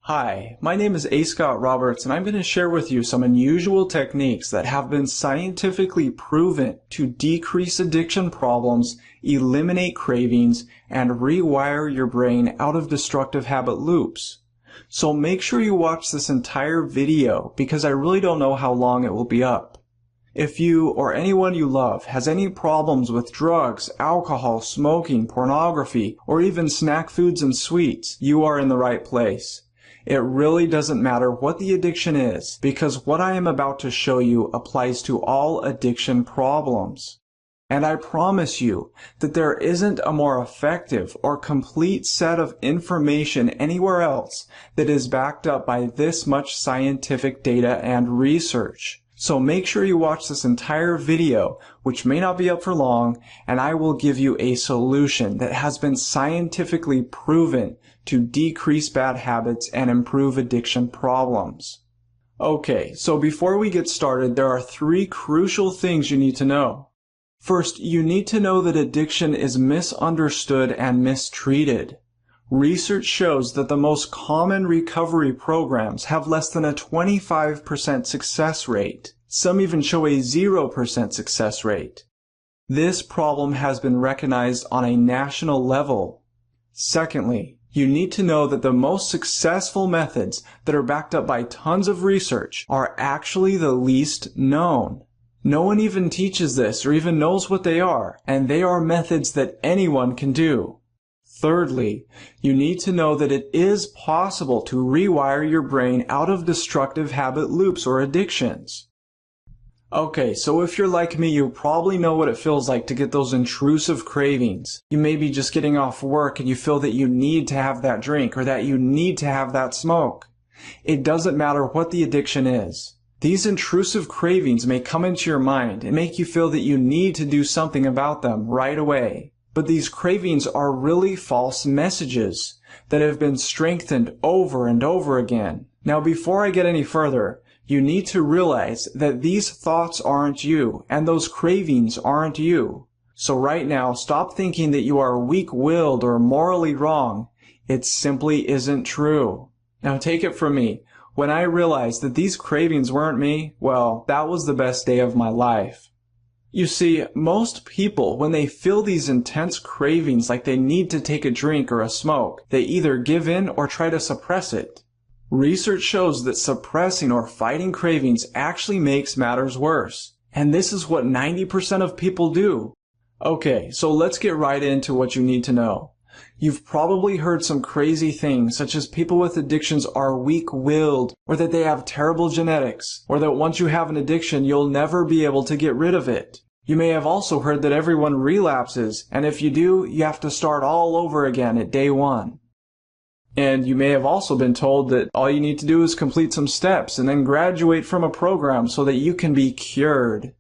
Hi, my name is A. Scott Roberts, and I'm going to share with you some unusual techniques that have been scientifically proven to decrease addiction problems, eliminate cravings, and rewire your brain out of destructive habit loops. So make sure you watch this entire video because I really don't know how long it will be up. If you or anyone you love has any problems with drugs, alcohol, smoking, pornography, or even snack foods and sweets, you are in the right place. It really doesn't matter what the addiction is, because what I am about to show you applies to all addiction problems. And I promise you that there isn't a more effective or complete set of information anywhere else that is backed up by this much scientific data and research. So make sure you watch this entire video, which may not be up for long, and I will give you a solution that has been scientifically proven to decrease bad habits and improve addiction problems. Okay, so before we get started, there are 3 crucial things you need to know. First, you need to know that addiction is misunderstood and mistreated. Research shows that the most common recovery programs have less than a 25% success rate. Some even show a 0% success rate. This problem has been recognized on a national level. Secondly, you need to know that the most successful methods that are backed up by tons of research are actually the least known. No one even teaches this or even knows what they are, and they are methods that anyone can do. Thirdly, you need to know that it is possible to rewire your brain out of destructive habit loops or addictions. Okay, so if you're like me, you probably know what it feels like to get those intrusive cravings. You may be just getting off work and you feel that you need to have that drink or that you need to have that smoke. It doesn't matter what the addiction is. These intrusive cravings may come into your mind and make you feel that you need to do something about them right away. But these cravings are really false messages that have been strengthened over and over again. Now, before I get any further, you need to realize that these thoughts aren't you, and those cravings aren't you. So right now, stop thinking that you are weak-willed or morally wrong. It simply isn't true. Now, take it from me. When I realized that these cravings weren't me, well, that was the best day of my life. You see, most people, when they feel these intense cravings like they need to take a drink or a smoke, they either give in or try to suppress it. Research shows that suppressing or fighting cravings actually makes matters worse. And this is what 90% of people do. Okay, so let's get right into what you need to know. You've probably heard some crazy things, such as people with addictions are weak-willed, or that they have terrible genetics, or that once you have an addiction, you'll never be able to get rid of it. You may have also heard that everyone relapses, and if you do, you have to start all over again at day 1. And you may have also been told that all you need to do is complete some steps and then graduate from a program so that you can be cured.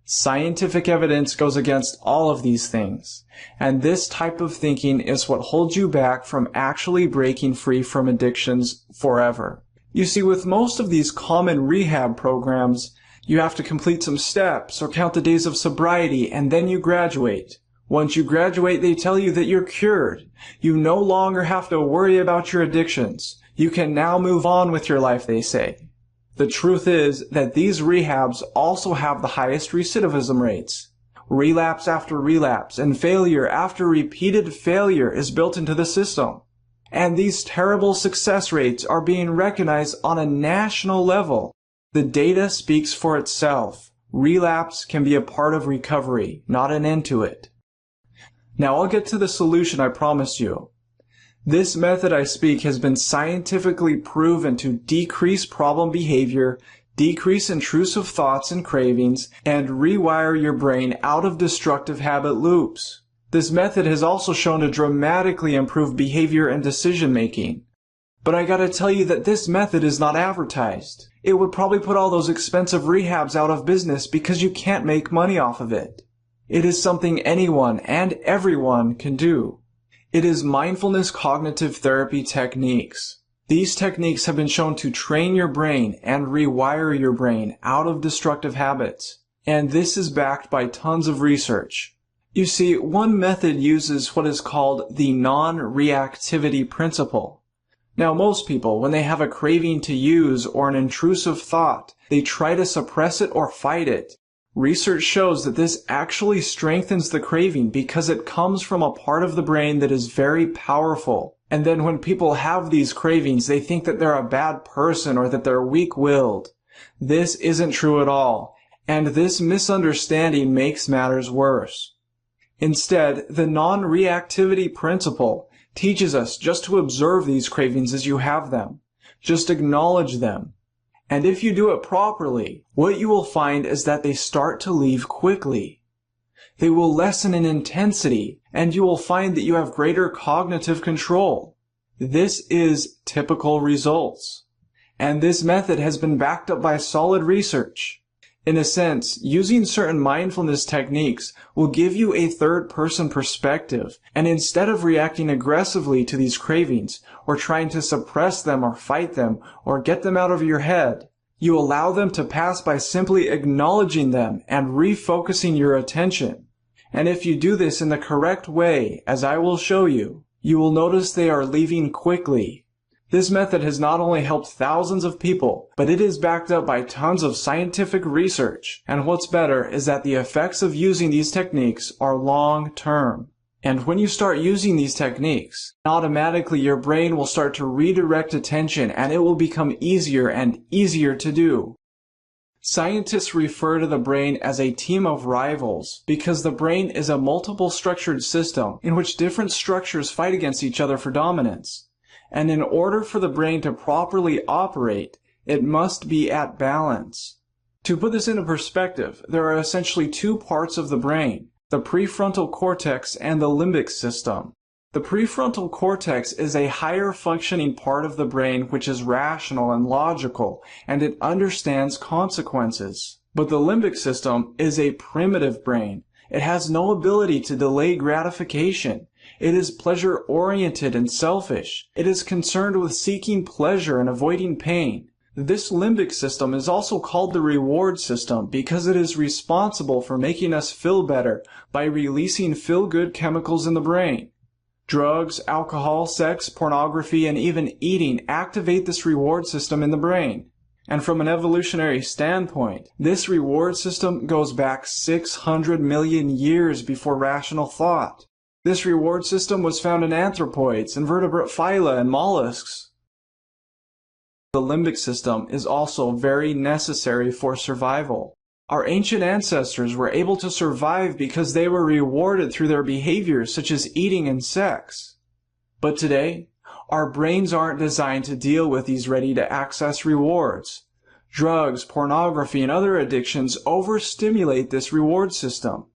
Scientific evidence goes against all of these things, and this type of thinking is what holds you back from actually breaking free from addictions forever. You see, with most of these common rehab programs, you have to complete some steps or count the days of sobriety, and then you graduate. Once you graduate, they tell you that you're cured. You no longer have to worry about your addictions. You can now move on with your life, they say. The truth is that these rehabs also have the highest recidivism rates. Relapse after relapse and failure after repeated failure is built into the system. And these terrible success rates are being recognized on a national level. The data speaks for itself. Relapse can be a part of recovery, not an end to it. Now I'll get to the solution I promised you. This method I speak has been scientifically proven to decrease problem behavior, decrease intrusive thoughts and cravings, and rewire your brain out of destructive habit loops. This method has also shown to dramatically improve behavior and decision making. But I gotta tell you that this method is not advertised. It would probably put all those expensive rehabs out of business because you can't make money off of it. It is something anyone and everyone can do. It is mindfulness cognitive therapy techniques. These techniques have been shown to train your brain and rewire your brain out of destructive habits. And this is backed by tons of research. You see, one method uses what is called the non-reactivity principle. Now, most people, when they have a craving to use or an intrusive thought, they try to suppress it or fight it. Research shows that this actually strengthens the craving because it comes from a part of the brain that is very powerful. And then when people have these cravings, they think that they're a bad person or that they're weak-willed. This isn't true at all, and this misunderstanding makes matters worse. Instead, the non-reactivity principle teaches us just to observe these cravings as you have them. Just acknowledge them. And if you do it properly, what you will find is that they start to leave quickly. They will lessen in intensity, and you will find that you have greater cognitive control. This is typical results. And this method has been backed up by solid research. In a sense, using certain mindfulness techniques will give you a third-person perspective, and instead of reacting aggressively to these cravings, or trying to suppress them or fight them, or get them out of your head, you allow them to pass by simply acknowledging them and refocusing your attention. And if you do this in the correct way, as I will show you, you will notice they are leaving quickly. This method has not only helped thousands of people, but it is backed up by tons of scientific research. And what's better is that the effects of using these techniques are long-term. And when you start using these techniques, automatically your brain will start to redirect attention and it will become easier and easier to do. Scientists refer to the brain as a team of rivals because the brain is a multiple structured system in which different structures fight against each other for dominance. And in order for the brain to properly operate, it must be at balance. To put this into perspective, there are essentially two parts of the brain, the prefrontal cortex and the limbic system. The prefrontal cortex is a higher functioning part of the brain which is rational and logical, and it understands consequences. But the limbic system is a primitive brain. It has no ability to delay gratification. It is pleasure-oriented and selfish. It is concerned with seeking pleasure and avoiding pain. This limbic system is also called the reward system because it is responsible for making us feel better by releasing feel-good chemicals in the brain. Drugs, alcohol, sex, pornography, and even eating activate this reward system in the brain. And from an evolutionary standpoint, this reward system goes back 600 million years before rational thought. This reward system was found in anthropoids, invertebrate phyla, and mollusks. The limbic system is also very necessary for survival. Our ancient ancestors were able to survive because they were rewarded through their behaviors such as eating and sex. But today, our brains aren't designed to deal with these ready-to-access rewards. Drugs, pornography, and other addictions overstimulate this reward system.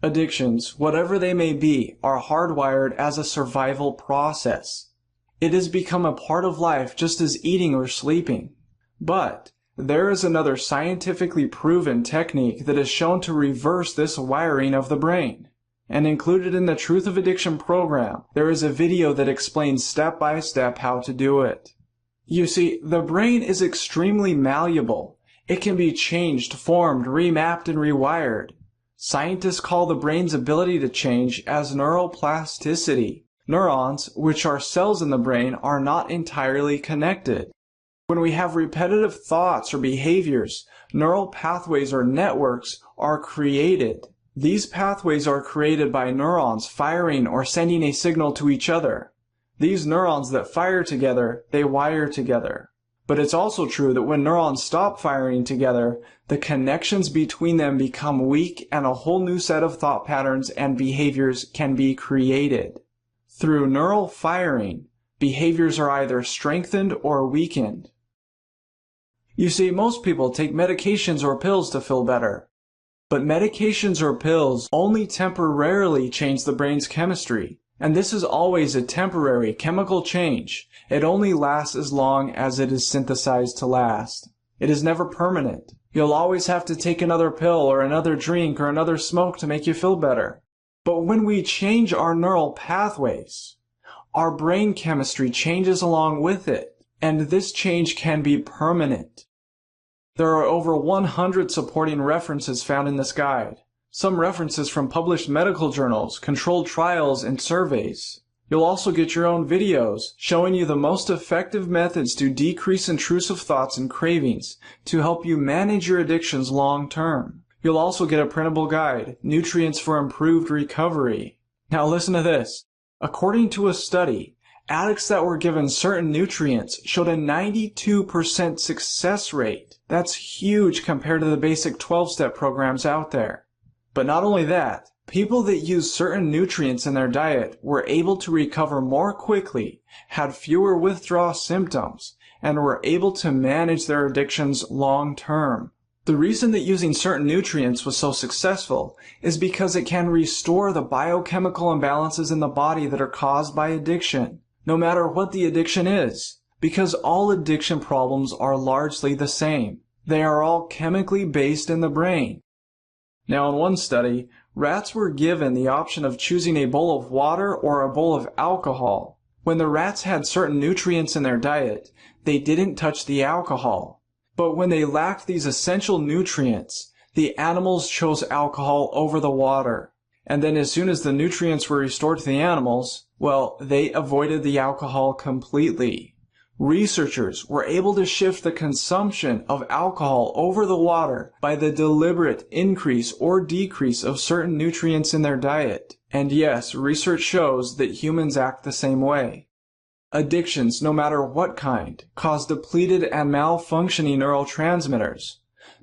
Addictions, whatever they may be, are hardwired as a survival process. It has become a part of life just as eating or sleeping. But there is another scientifically proven technique that is shown to reverse this wiring of the brain. And included in the Truth of Addiction program, there is a video that explains step by step how to do it. You see, the brain is extremely malleable. It can be changed, formed, remapped, and rewired. Scientists call the brain's ability to change as neuroplasticity. Neurons, which are cells in the brain, are not entirely connected. When we have repetitive thoughts or behaviors, neural pathways or networks are created. These pathways are created by neurons firing or sending a signal to each other. These neurons that fire together, they wire together. But it's also true that when neurons stop firing together, the connections between them become weak and a whole new set of thought patterns and behaviors can be created. Through neural firing, behaviors are either strengthened or weakened. You see, most people take medications or pills to feel better. But medications or pills only temporarily change the brain's chemistry. And this is always a temporary chemical change. It only lasts as long as it is synthesized to last. It is never permanent. You'll always have to take another pill or another drink or another smoke to make you feel better. But when we change our neural pathways, our brain chemistry changes along with it, and this change can be permanent. There are over 100 supporting references found in this guide. Some references from published medical journals, controlled trials, and surveys. You'll also get your own videos showing you the most effective methods to decrease intrusive thoughts and cravings to help you manage your addictions long term. You'll also get a printable guide, Nutrients for Improved Recovery. Now listen to this. According to a study, addicts that were given certain nutrients showed a 92% success rate. That's huge compared to the basic 12-step programs out there. But not only that, people that used certain nutrients in their diet were able to recover more quickly, had fewer withdrawal symptoms, and were able to manage their addictions long term. The reason that using certain nutrients was so successful is because it can restore the biochemical imbalances in the body that are caused by addiction, no matter what the addiction is, because all addiction problems are largely the same. They are all chemically based in the brain. Now, in one study, rats were given the option of choosing a bowl of water or a bowl of alcohol. When the rats had certain nutrients in their diet, they didn't touch the alcohol. But when they lacked these essential nutrients, the animals chose alcohol over the water. And then as soon as the nutrients were restored to the animals, well, they avoided the alcohol completely. Researchers were able to shift the consumption of alcohol over the water by the deliberate increase or decrease of certain nutrients in their diet. And yes, research shows that humans act the same way. Addictions, no matter what kind, cause depleted and malfunctioning neurotransmitters.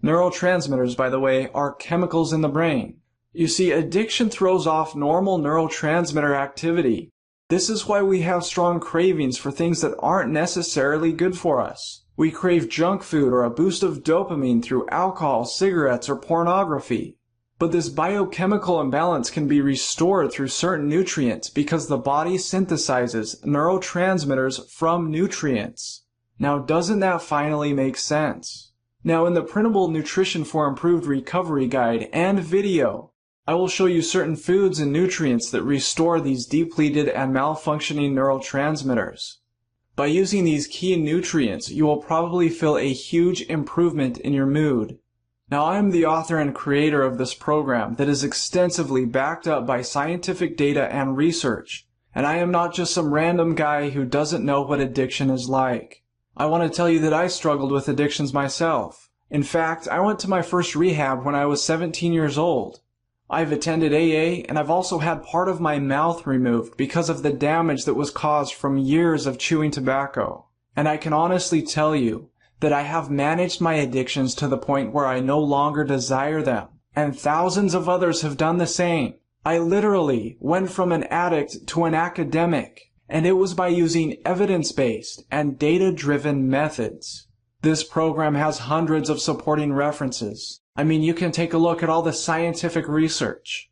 Neurotransmitters, by the way, are chemicals in the brain. You see, addiction throws off normal neurotransmitter activity. This is why we have strong cravings for things that aren't necessarily good for us. We crave junk food or a boost of dopamine through alcohol, cigarettes, or pornography. But this biochemical imbalance can be restored through certain nutrients because the body synthesizes neurotransmitters from nutrients. Now, doesn't that finally make sense? Now, in the printable Nutrition for Improved Recovery guide and video, I will show you certain foods and nutrients that restore these depleted and malfunctioning neurotransmitters. By using these key nutrients, you will probably feel a huge improvement in your mood. Now, I am the author and creator of this program that is extensively backed up by scientific data and research, and I am not just some random guy who doesn't know what addiction is like. I want to tell you that I struggled with addictions myself. In fact, I went to my first rehab when I was 17 years old. I've attended AA, and I've also had part of my mouth removed because of the damage that was caused from years of chewing tobacco. And I can honestly tell you that I have managed my addictions to the point where I no longer desire them, and thousands of others have done the same. I literally went from an addict to an academic, and it was by using evidence-based and data-driven methods. This program has hundreds of supporting references. I mean, you can take a look at all the scientific research.